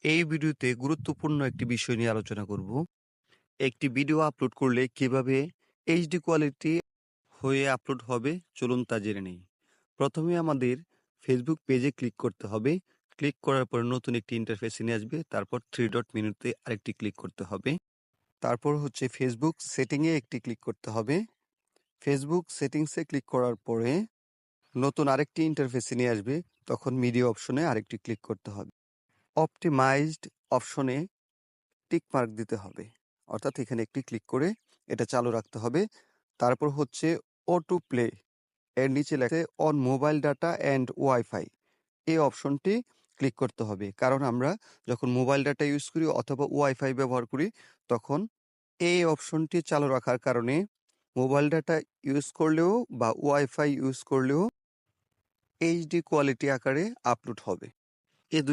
এই ভিডিওতে গুরুত্বপূর্ণ একটি বিষয় নিয়ে আলোচনা করব। একটি ভিডিও আপলোড করলে কিভাবে এইচডি কোয়ালিটি হয়ে আপলোড হবে, চলুন তা জেনে নেই। প্রথমে আমাদের ফেসবুক পেজে ক্লিক করতে হবে। ক্লিক করার পরে নতুন একটি ইন্টারফেস নিয়ে আসবে। তারপর 3 ডট মেনুতে আরেকটি ক্লিক করতে হবে। তারপর হচ্ছে ফেসবুক সেটিংয়ে একটি ক্লিক করতে হবে। ফেসবুক সেটিংসে ক্লিক করার পরে নতুন আরেকটি ইন্টারফেস নিয়ে আসবে। তখন মিডিয়া অপশনে আরেকটি ক্লিক করতে হবে। অপটিমাইজড অপশনে টিক মার্ক দিতে হবে, অর্থাৎ এখানে একটি ক্লিক করে এটা চালু রাখতে হবে। তারপর হচ্ছে অটো প্লে, এর নিচে লেখে on mobile data and wifi, এই অপশনটি ক্লিক করতে হবে। কারণ আমরা যখন মোবাইল ডাটা ইউজ করি অথবা ওয়াইফাই ব্যবহার করি, তখন এই অপশনটি চালু রাখার কারণে মোবাইল ডাটা ইউজ করলেও বা ওয়াইফাই ইউজ করলেও এইচডি কোয়ালিটি আকারে আপলোড হবে। এই